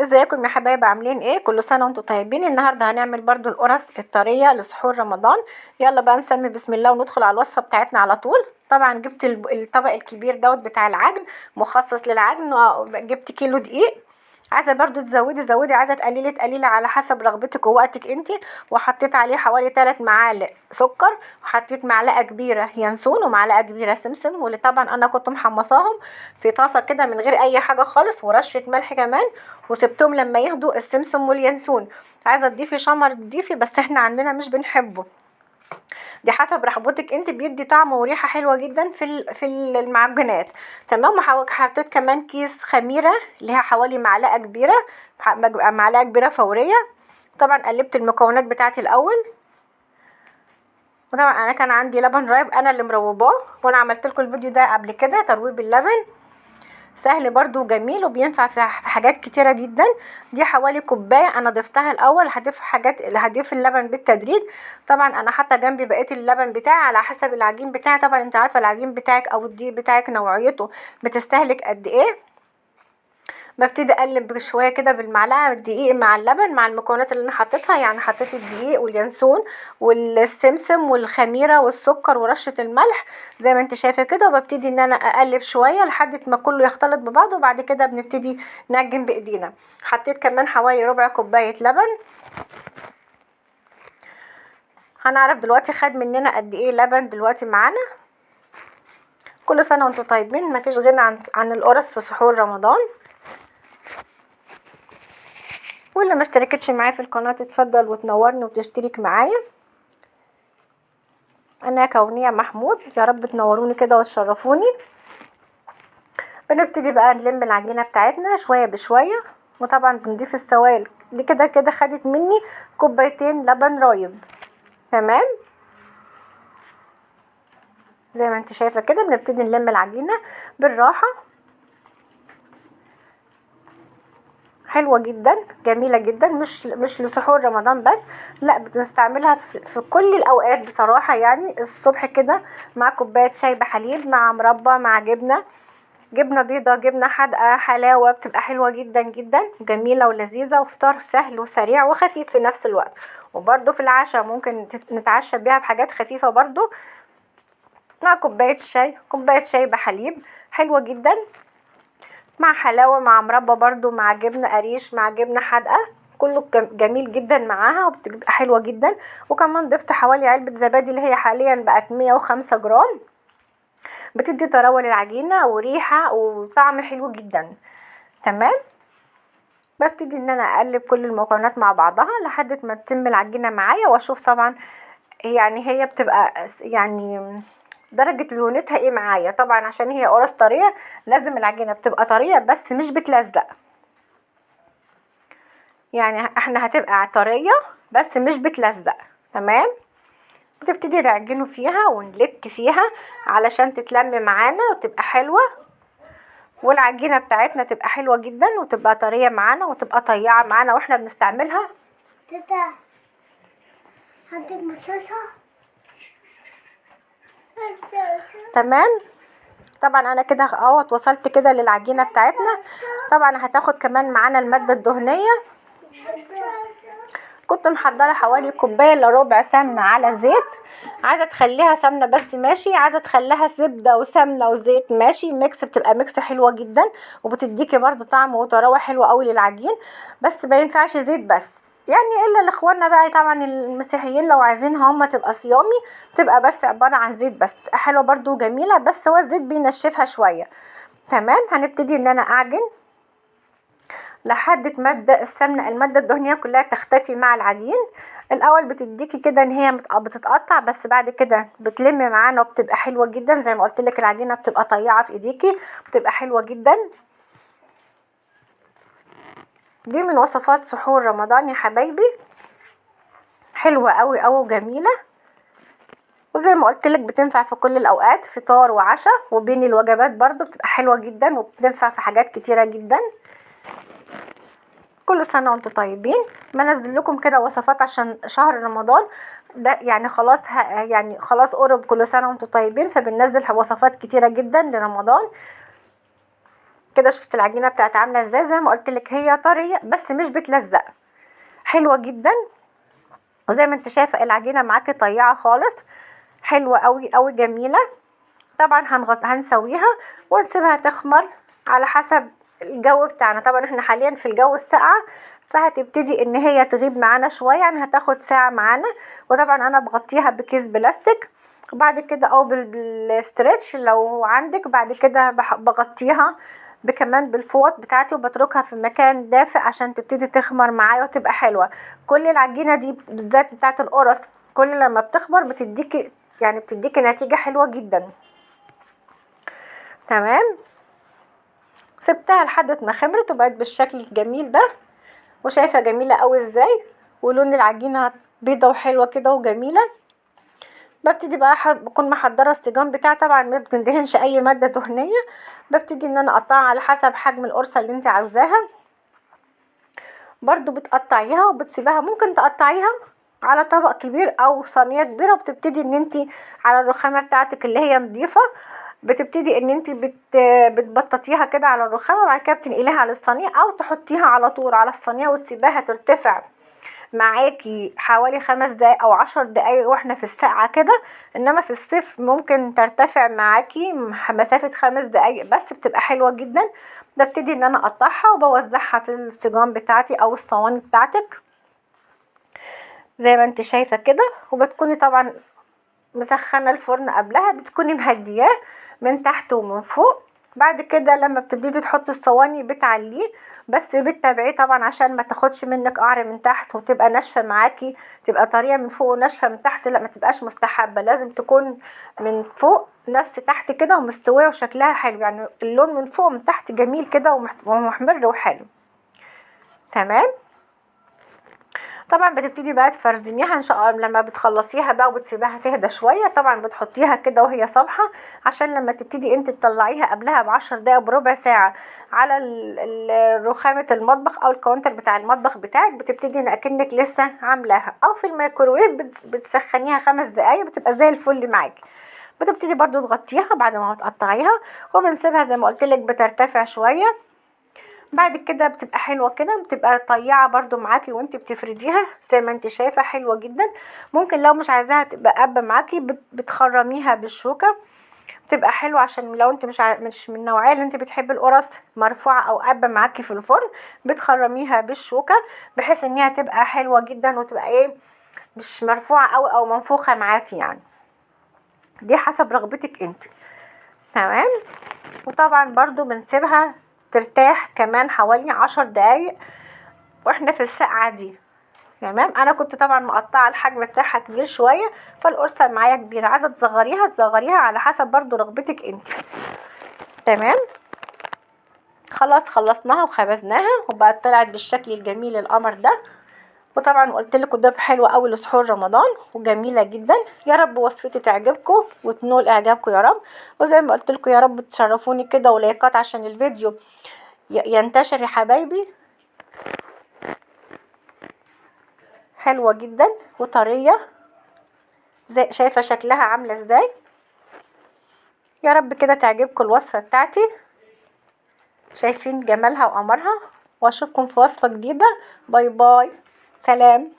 ازيكم يا حبايب، عاملين ايه؟ كل سنه وانتم طيبين. النهارده هنعمل برضو القرص الطريه لسحور رمضان. يلا بقى نسمي بسم الله وندخل على الوصفه بتاعتنا على طول. طبعا جبت الطبق الكبير دوت بتاع العجن، مخصص للعجن. جبت كيلو دقيق. عايزه برضو تزودي عايزه تقللي على حسب رغبتك ووقتك انت. وحطيت عليه حوالي 3 معالق سكر، وحطيت معلقه كبيره ينسون ومعلقه كبيره سمسم، واللي طبعا انا كنت محمصاهم في طاسه كده من غير اي حاجه خالص، ورشه ملح كمان. وسبتهم لما يهدوا السمسم واليانسون. عايزه تضيفي شمر تضيفي، بس احنا عندنا مش بنحبه. دي حسب رغبتك انت، بيدي طعم وريحه حلوه جدا في المعجنات. تمام. حطيت كمان كيس خميره اللي هي حوالي معلقه كبيره، معلقه كبيره فوريه. طبعا قلبت المكونات بتاعتي الاول. وطبعا انا كان عندي لبن رايب انا اللي مروباه، وانا عملت لكم الفيديو ده قبل كده، ترويب اللبن سهل برضو وجميل وبينفع في حاجات كتيرة جدا. دي حوالي كوباية انا ضفتها الاول. هضيف اللبن بالتدريج. طبعا انا حاطه جنبي بقيه اللبن بتاعي على حسب العجين بتاعي. طبعا انت عارفه العجين بتاعك او الدقيق بتاعك نوعيته بتستهلك قد ايه. ببتدي اقلب شويه كده بالمعلقه الدقيق مع اللبن مع المكونات اللي انا حطيتها. يعني حطيت الدقيق واليانسون والسمسم والخميره والسكر ورشه الملح زي ما انت شايفه كده. وببتدي ان انا اقلب شويه لحد ما كله يختلط ببعضه، وبعد كده بنبتدي نعجن بايدينا. حطيت كمان حوالي ربع كوبايه لبن. هنعرف دلوقتي خد مننا قد ايه لبن دلوقتي معانا. كل سنه وانتم طيبين. مفيش غنى عن القرص في سحور رمضان. واللي ما اشتركتش معايا في القناه تتفضل وتنورني وتشترك معايا. انا كونية محمود، يا رب تنوروني كده وتشرفوني. بنبتدي بقى نلم العجينه بتاعتنا شويه بشويه. وطبعا بنضيف السوائل دي. كده خدت مني كوبايتين لبن رايب. تمام. زي ما انت شايفه كده بنبتدي نلم العجينه بالراحه. حلوه جدا جميله جدا، مش لسحور رمضان بس، لا بنستعملها في كل الاوقات بصراحه. يعني الصبح كده مع كوبايه شاي بحليب، مع مربى، مع جبنه بيضه، جبنه حادقه، حلاوه، بتبقى حلوه جدا جدا جميله ولذيذه، وفطار سهل وسريع وخفيف في نفس الوقت. وبرده في العشاء ممكن نتعشى بيها بحاجات خفيفه برده، مع كوبايه شاي بحليب حلوه جدا، مع حلاوه، مع مربى برده، مع جبنه قريش، مع جبنه حادقه. كله جميل جدا معاها وبتبقى حلوه جدا. وكمان ضفت حوالي علبه زبادي اللي هي حاليا بقت 105 جرام. بتدي طراوه للعجينه وريحه وطعم حلو جدا. تمام. ببتدي ان انا اقلب كل المكونات مع بعضها لحد ما تتم العجينه معايا، واشوف طبعا يعني هي بتبقى يعني درجة لونتها ايه معايا. طبعا عشان هي قرص طرية لازم العجينة بتبقى طرية بس مش بتلزق. يعني احنا هتبقى طرية بس مش بتلزق. تمام. بتبتدي نعجنه فيها ونلك فيها علشان تتلم معانا وتبقى حلوة، والعجينة بتاعتنا تبقى حلوة جدا وتبقى طرية معانا وتبقى طيعة معانا واحنا بنستعملها. تيتا عندك مصاصة؟ تمام. طبعا انا كده اهوت وصلت كده للعجينة بتاعتنا. طبعا هتاخد كمان معانا المادة الدهنية. كنت محضرة حوالي كوباية الا ربع سمنة على زيت. عايزة تخليها سمنة بس ماشي، عايزة تخليها زبدة وسمنة وزيت ماشي، ميكس بتبقى ميكس حلوة جدا وبتديكي برضو طعم وطراوة حلوة قوي للعجين. بس ما ينفعش زيت بس، يعني الا لاخواننا بقى طبعا المسيحيين لو عايزينها هم تبقى صيامي، تبقى بس عبارة عن زيت بس، تبقى حلوة برضو جميلة، بس هو الزيت بينشفها شوية. تمام. هنبتدي ان انا اعجن لحد المادة الدهنية كلها تختفي مع العجين. الاول بتديكي كده ان هي بتتقطع، بس بعد كده بتلم معانا وبتبقى حلوة جدا. زي ما قلت لك العجينة بتبقى طيعة في ايديكي، بتبقى حلوة جدا. دي من وصفات سحور رمضان يا حبايبي، حلوة قوي قوي وجميلة. وزي ما قلت لك بتنفع في كل الاوقات، فطار وعشاء وبين الوجبات برضو بتبقى حلوة جدا وبتنفع في حاجات كتيرة جدا. كل سنة وانتم طيبين. بنزل لكم كده وصفات عشان شهر رمضان ده، يعني خلاص يعني خلاص قرب. كل سنة وانتم طيبين. فبننزل وصفات كتيرة جدا لرمضان. كده شفت العجينه بتاعت عامله ازاي؟ زي ما قلت لك هي طريه بس مش بتلزق، حلوه جدا. وزي ما انت شايفه العجينه معاكي طيعه خالص، حلوه قوي قوي جميله. طبعا هنسويها ونسيبها تخمر على حسب الجو بتاعنا. طبعا احنا حاليا في الجو الساقعه، فهتبتدي ان هي تغيب معانا شويه، يعني هتاخد ساعه معانا. وطبعا انا بغطيها بكيس بلاستيك، وبعد كده او بالستريتش لو عندك. بعد كده بغطيها كمان بالفوط بتاعتي، وبتركها في مكان دافئ عشان تبتدي تخمر معايا وتبقى حلوه. كل العجينه دي بالذات بتاعت القرص كل لما بتخمر بتديكي نتيجه حلوه جدا. تمام، سبتها لحد ما خمرت وبقت بالشكل الجميل ده. وشايفه جميله قوي ازاي، ولون العجينه بيضه وحلوه كده وجميله. ببتدي بقى بكون محضره السيجان بتاعي، طبعا ما بتندهنش اي ماده دهنيه. ببتدي ان انا اقطعها على حسب حجم القرصه اللي انت عاوزاها. برضو بتقطعيها وبتسيبها، ممكن تقطعيها على طبق كبير او صينيه كبيره، وبتبتدي ان انت على الرخامه بتاعتك اللي هي نظيفه، بتبتدي ان انت بتبططيها كده على الرخامه، وبعد كده بتنقليها على الصينيه او تحطيها على طول على الصينيه وتسيبيها ترتفع معاكي حوالي 5 دقايق او 10 دقايق واحنا في الساقعه كده. انما في الصيف ممكن ترتفع معاكي مسافه 5 دقايق بس، بتبقى حلوه جدا. ببتدي ان انا اقطعها وبوزعها في السيجان بتاعتي او الصواني بتاعتك زي ما انت شايفه كده. وبتكوني طبعا مسخنه الفرن قبلها، بتكوني مهدياه من تحت ومن فوق. بعد كده لما بتبتدي تحطي الصواني بتعليه، بس بتتابعيه طبعا عشان ما تاخدش منك قعر من تحت وتبقى ناشفه معاكي، تبقى طريه من فوق وناشفه من تحت، لا ما تبقاش مستحبه. لازم تكون من فوق نفس تحت كده ومستويه وشكلها حلو، يعني اللون من فوق ومن تحت جميل كده ومحمر وحلو. تمام، طبعا بتبتدي بقى تفرزنيها ان شاء الله لما بتخلصيها بقى وبتسيبيها تهدى شويه. طبعا بتحطيها كده وهي صابحه عشان لما تبتدي انت تطلعيها قبلها ب10 دقايق بربع ساعه على رخامه المطبخ او الكاونتر بتاع المطبخ بتاعك، بتبتدي ان اكنك لسه عاملاها. او في الميكروويف بتسخنيها 5 دقايق بتبقى زي الفل معاكي. بتبتدي برضو تغطيها بعد ما تقطعيها، وبنسيبها زي ما قلت لك بترتفع شويه. بعد كده بتبقى حلوه كده، بتبقى طيعه برضو معاكي وانت بتفرديها زي ما انت شايفه حلوه جدا. ممكن لو مش عايزاها تبقى قابه معاكي بتخرميها بالشوكه، بتبقى حلوه. عشان لو انت مش من النوعيه اللي انت بتحبي القرص مرفوعه او قابه معاكي في الفرن، بتخرميها بالشوكه بحيث ان هي تبقى حلوه جدا وتبقى ايه، مش مرفوعه او منفوخه معاكي يعني، دي حسب رغبتك انت. تمام، وطبعا برضو بنسيبها ترتاح كمان حوالي 10 دقايق واحنا في الساقعه دي. تمام، انا كنت طبعا مقطعه الحجم بتاعها كبير شويه، فالقرصه معايا كبيره، عايزه تصغريها على حسب برضو رغبتك انت. تمام، خلاص خلصناها وخبزناها وبقت طلعت بالشكل الجميل القمر ده. وطبعا قلت لكم ده حلو قوي لسحور رمضان وجميله جدا. يا رب وصفتي تعجبكم وتنول اعجابكم يا رب. وزي ما قلت لكم يا رب تشرفوني كده ولايكات عشان الفيديو ينتشر يا حبايبي. حلوه جدا وطريه زي شايفه شكلها عامله ازاي. يا رب كده تعجبكم الوصفه بتاعتي، شايفين جمالها وقمرها. واشوفكم في وصفه جديده. باي باي، سلام.